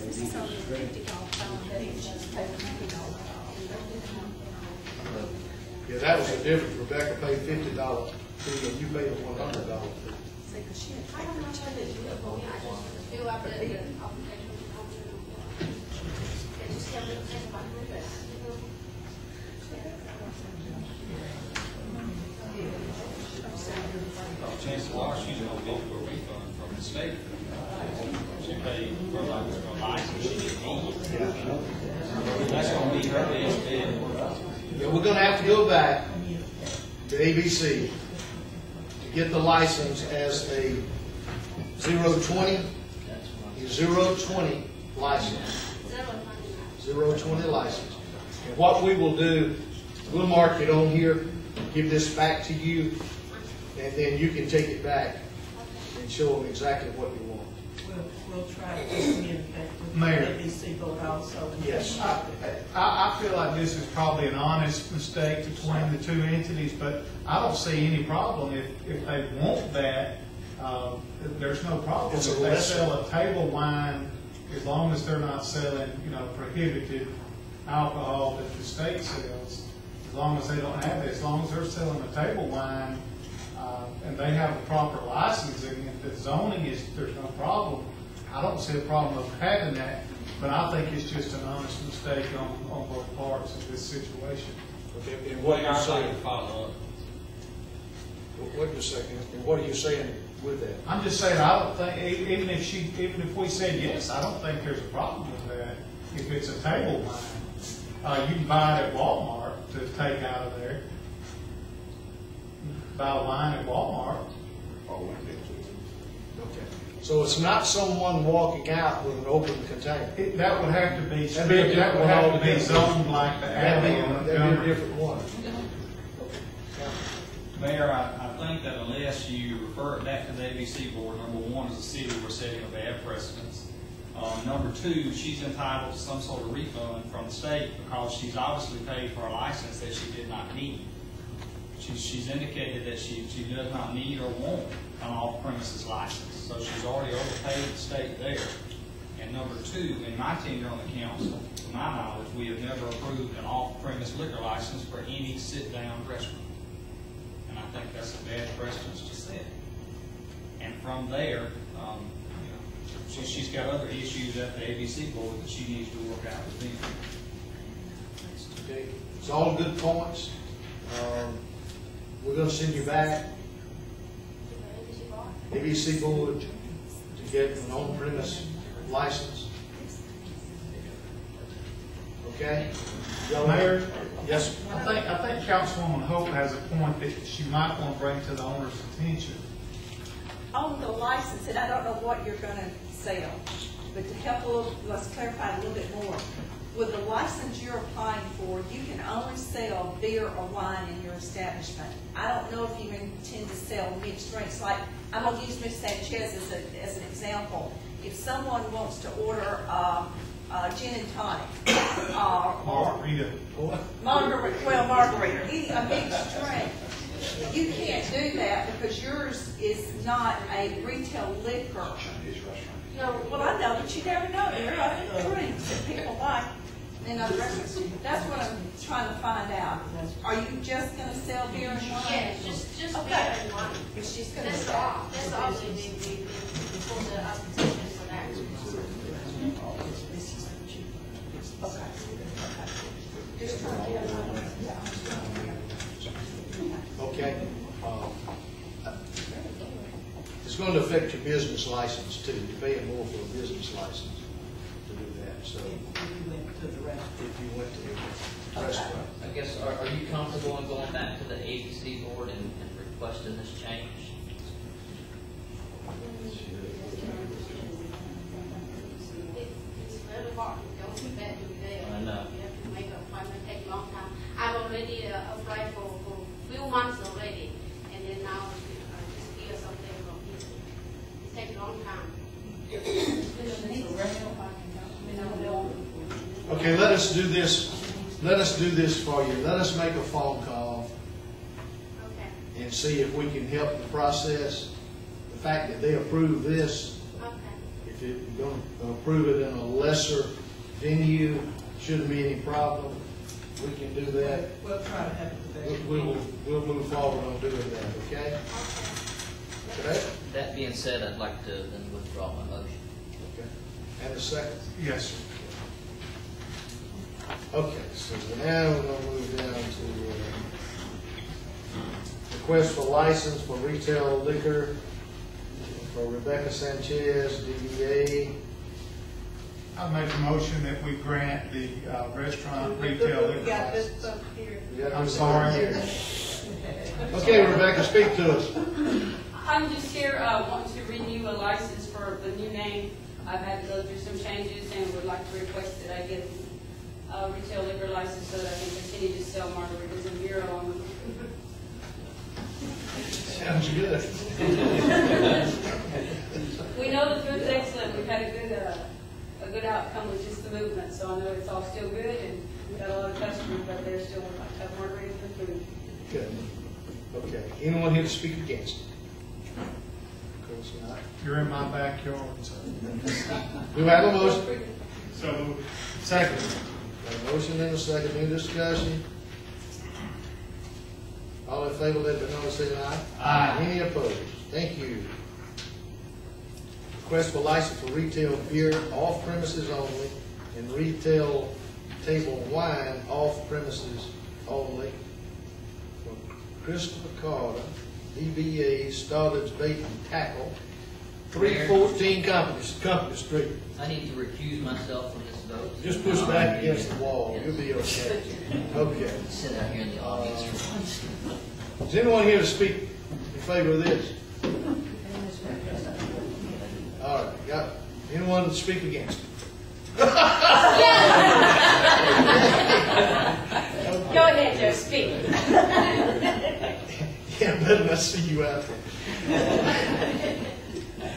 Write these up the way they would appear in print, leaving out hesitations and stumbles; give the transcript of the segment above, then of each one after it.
This is only $50 fine, but it's just paid $50. Yeah, that was the difference. Rebecca paid $50 fee and you paid a $100 fee. See, 'cause she had I don't know how to do it. I just fill out the application. They just tell me to think about it. Chances are she's going to get a refund from the state. She paid for like a license she didn't need. That's going to be her best bet. Yeah, we're going to have to go back to ABC to get the license as a 020 license. 020 license. And what we will do, we'll mark it on here, give this back to you, and then you can take it back and show them exactly what you want. We'll try to see effective. Mayor. ABC vote also. Yes. I feel like this is probably an honest mistake between the two entities, but I don't see any problem if they want that. There's no problem It's a if they lesson. sell a table wine, as long as they're not selling, prohibited alcohol that the state sells. As long as they don't have it, as long as they're selling a table wine, and they have the proper licensing, if the zoning is, there's no problem. I don't see a problem of having that, but I think it's just an honest mistake on both parts of this situation. Okay, and what you're saying, Follow up. wait a second, and what are you saying with that? I'm just saying, I don't think, even if we said yes, I don't think there's a problem with that. If it's a table wine, you can buy it at Walmart to take out of there. Buy wine at Walmart. Okay. So it's not someone walking out with an open container. That would have to be, That'd be a that would different have one to be altogether. zoned like the alley and That'd be a Montgomery. different one. Mayor, I think that unless you refer it back to the ABC board, number one, as a city, we're setting a bad precedence. Number two, she's entitled to some sort of refund from the state because she's obviously paid for a license that she did not need. She's indicated that she does not need or want an off-premises license, so she's already overpaid the state there. And number two, in my tenure on the council, to my knowledge, we have never approved an off-premise liquor license for any sit-down restaurant. And I think that's a bad precedence to set. And from there, she's got other issues at the ABC board that she needs to work out with them. Okay. It's all good points. We're going to send you back ABC board to get an on-premise license. Okay? Mayor? Yes. I think Councilwoman Hope has a point that she might want to bring to the owner's attention. On the license, and I don't know what you're going to sell, but to help a little, let's clarify a little bit more. With the license you're applying for, you can only sell beer or wine in your establishment. I don't know if you intend to sell mixed drinks. Like, I'm going to use Ms. Sanchez as an example. If someone wants to order gin and tonic, Margarita. margarita, a mixed drink, you can't do that because yours is not a retail liquor. No, well, I know, but you never know. There are other drinks that people like in other restaurants. That's what I'm trying to find out. Are you just going to sell beer and wine? Yeah, just beer and wine. It's just going to That's sell. all. That's all we for the application for that. Okay. Just trying to get it. Okay. It's going to affect your business license too. You're paying more for a business license to do that. So If you went to the restaurant. if you went to the restaurant. I guess, are you comfortable in going back to the ABC board and requesting this change? It's very hard. Don't be bad to be there. I know. You have to make an appointment, take a long time. I've already applied for few months already, and then now just hear something from people. It takes a long time. Okay, let us do this. Let us do this for you. Let us make a phone call Okay. and see if we can help the process. The fact that they approve this, Okay. if if you're going to approve it in a lesser venue, shouldn't be any problem. We can do that. We'll try to have it the best. We'll move forward on doing that, okay? Okay? That being said, I'd like to then withdraw my motion. Okay. And a second? Yes, sir. Okay, so now we're gonna move down to, request for license for retail liquor for Rebecca Sanchez, DBA. I make a motion that we grant the restaurant retail liquor We got license. this up here. I'm sorry. Okay, Rebecca, speak to us. I'm just here wanting to renew a license for the new name. I've had to go through some changes and would like to request that I get a retail liquor license so that I can continue to sell margaritas and beer along with them. Sounds good. We know the food's excellent. We've had a good outcome with just the movement, so I know it's all still good and we've got a lot of customers, but they're still would like to have margaritas and food. Good. Okay, anyone here to speak against it? Of course not. You're in my backyard, so. Do we have a motion? So, second. Got a motion and a second, any discussion? All in favor, let it be known by saying aye. Aye. Any opposed? Thank you. Request for license for retail beer off premises only and retail table wine off premises only for Christopher Carter, DBA Starledge Bait and Tackle, 314 Company Street. I need to recuse myself from this vote. Just push back against the wall, you'll be okay. Okay. Sit out here in the audience for once. Is anyone here to speak in favor of this? All right, got anyone to speak against? Go ahead, Joe, speak. Yeah, better not see you out there.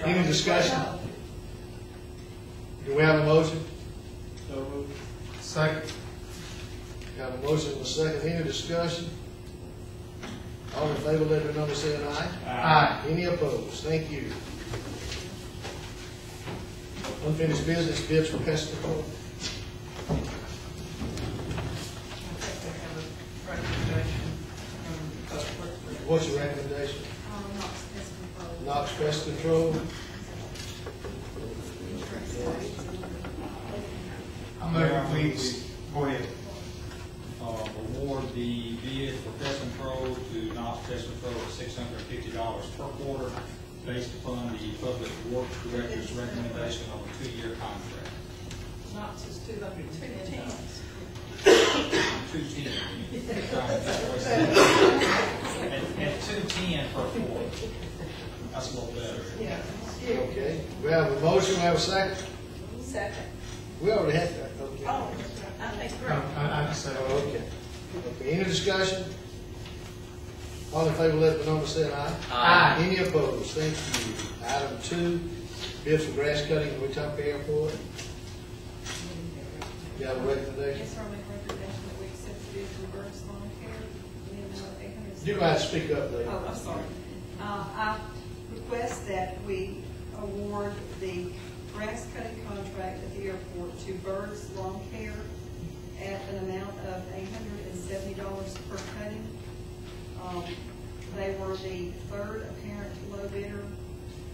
Any discussion? Do we have a motion? Second. Got a motion and a second. Any discussion? All in favor, let it be known by saying aye. Aye. Any opposed? Thank you. Unfinished business, bids for pest control. I think they have a recommendation from Public Works. What's your recommendation? Knox Pest Control. I'm moving, please. Go ahead. Award the bid for pest control to Knox Pest Control at $650 per quarter, based upon the Public Works Director's recommendation on a 2-year contract. Knox is 210. 210. At 210 per quarter. That's a little better. Yeah. Okay. We have a motion, we have a second. Second. We already had that. Okay. Oh, I think I just said, Oh, okay. Okay, any discussion? All in favor, let it be known by saying aye. Aye. Any opposed? Thank you. Item 2, bids for grass cutting at Wetumpka Airport. You have a recommendation? Yes, sir, I make a recommendation that we accept the bid from Burns Lawn Care in the amount of $800. You're going to have to speak up, lady. Oh, I'm sorry. I request that we award the grass cutting contract at the airport to Birds Lawn Care at an amount of $870 per cutting. They were the third apparent low bidder.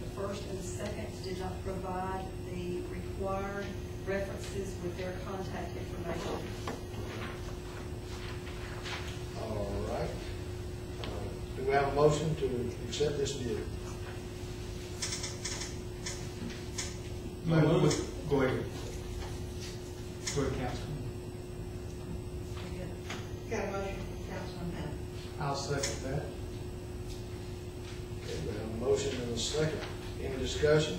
The first and second did not provide the required references with their contact information. All right. Do we have a motion to accept this bid? Go ahead. Go ahead, Councilman. Got a motion, Councilman Hunt. I'll second that. Okay, we have a motion and a second. Any discussion?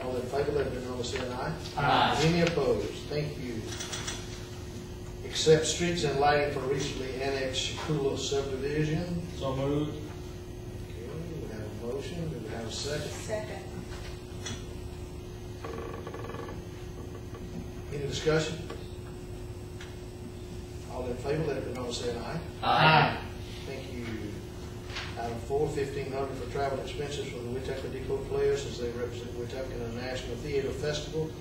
All in favor, let it be known by saying aye. Aye. Any opposed? Thank you. Accept streets and lighting for recently annexed Shakula subdivision. So moved. Okay, we have a motion. Do we have a second? second. Any discussion? All in favor, let it be known by saying aye. Aye. Thank you. Item 4, $1,500 for travel expenses for the Wetumpka Depot players as they represent Wetumpka in the National Theater Festival